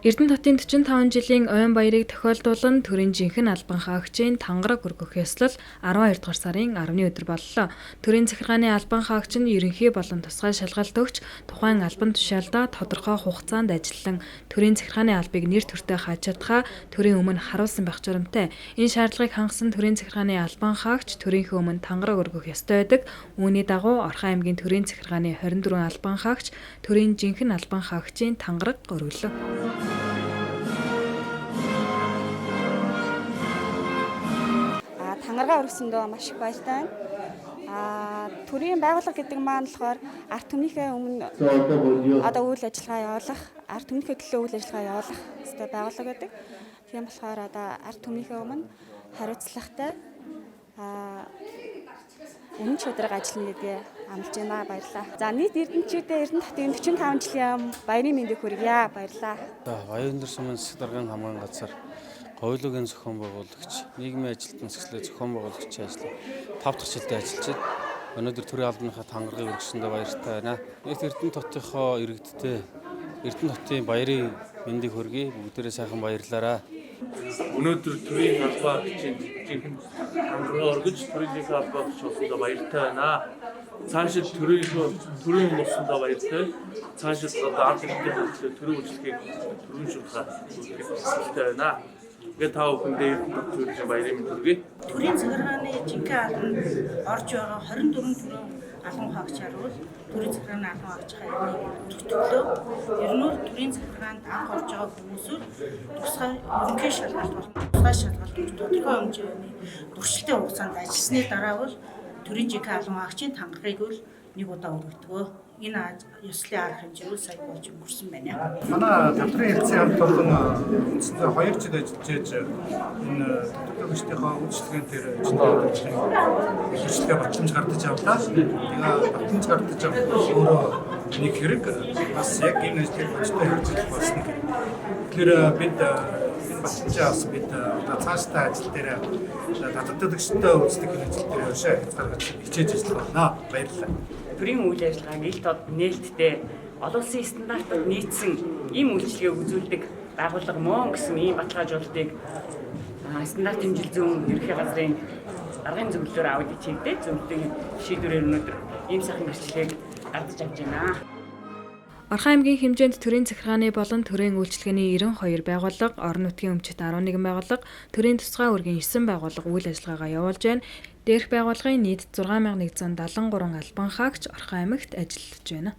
Эрдэнэ хотын 45 жилийн Ойн баярыг тохиолдуулан төрийн жинхэнэ албан хаагчийн тангараг өргөх ёслол 12 дугаар сарын 10-ны өдөр боллоо. Төрийн захиргааны албан хаагч нь ерөнхий болон тусгай шалгалт өгч тухайн албан тушаалдаа тодорхой хугацаанд ажиллан төрийн захиргааны албыг нэр төртөө хааж чадхаа төрийн өмнө харуулсан байх журамтай. Энэ шаардлагыг хангасан төрийн захиргааны албан хаагч төрийнхөө өмнө тангараг өргөх ёстой байдаг. Үүний дагуу Орхон аймгийн төрийн захиргааны 24 албан хаагч төрийн жинхэнэ албан хаагчийн тангараг өргөлөө. Тангарага өргөсөндөө маш их баяртай байна. Төрийн байгууллага гэдэг маань болохоор ард түмнийхээ өмнө үйл ажиллагаа явуулах, ард түмнийхээ төлөө үйл ажиллагаа явуулах хэвээр байгууллага гэдэг. Тийм болохоор ард түмнийхээ өмнө хариуцлагатай өмнө шударга ажиллана гэдгээ амлаж байна. Баярлалаа. За нийт эрдэнэчүүдээ Эрдэнэ хотын 45 жилийн баярын мэндийг хүргье. Баярлалаа. Баян өндөр сумын засаг даргын хамгаалан газар Гоёлогийн зохион байгуулагч, нийгмийн ажилтны засаглалын зохион байгуулагчийн ажлыг 5 дахь жилдээ ажиллаж байна. Өнөөдөр төрийн албаныхаа тангарагыг өргөсөндөө баяртай байна. Нийт Эрдэнэ хотынхоо иргэдтэй Эрдэнэ хотын баярын мэндийг хүргэе. Бүгдээрээ сайхан баярлаарай. Өнөөдөр төрийн албаагчийн жинхэнэ тангараг өргөж төрийн албаагч болсондоо баяртай байна. Цаашид төрийн болсондоо баяртай. Цаашид ард иргэдийн төрийн үйлчлэгийг төрийн шударгаар хэрэгтэй байна. Гэ та бүхэндээ төрийн баярын мэнд хүргэе. Төрийн захиргааны жинхэнэ албанд орж байгаа 24 төрлийн албан хаагчаар бол төрийн захиргааны албан хаагчийн өргөтгөлөө ерөнхийдөө төрийн захиргаанд анх орж байгаа хүмүүсүүд тусгай ерөнхий шалгалт болон тусгай шалгалт тодорхой хэмжээний туршилтын хугацаанд ажилласны дараа бол төрийн жинхэнэ албан хаагчийн тангарагыг бол нэг удаа өргөдгөө. Энэ ёслолын арга хэмжээг сая болж өнгөрсөн байна. Манай татврын хэлтсийн хамт олон үндсэндээ 2 жил ажиллаж энэ татварлагчдынхаа үйлчлэгээн дээр үйлчлэгээ батламж гардаж авлаа. Тэгээ батламж гардаж авах өөрөө нэг хэрэг бас яг энэ ажлыг өчтөө хэрэгжүүлэх болсон гэх. Тэгэхээр бид батламжаас бид цаашдаа ажил дээр татварлагчтай үйлчлэх ажил дээр өшөө хязгаарч хичээж ажиллах байна. Баярлалаа. Төрийн үйл ажиллагааг ил тод нээлттэй олон улсын стандартад нийцсэн ийм үйлчлэгийг үзүүлдэг байгууллага мөн гэсэн ийм баталгаажуулалтыг стандарт хэмжил зүүн ерөнхий газрын аргын зөвлөлөөр аудит хийгдээд зөвлөлийн шийдвэрээр өнөөдөр ийм сайхан гэрчлэгийг гардаж авч байна. Орхон аймгийн хэмжээнд төрийн захиргааны болон төрийн үйлчлэгээний 92 байгууллага, орон нутгийн өмчит 11 байгууллага, төрийн тусгай үргийн 9 байгууллага үйл ажиллагаагаа явуулж байна. Дээрх байгууллагын нийт 6173 албан хаагч Орхон аймагт ажиллаж байна.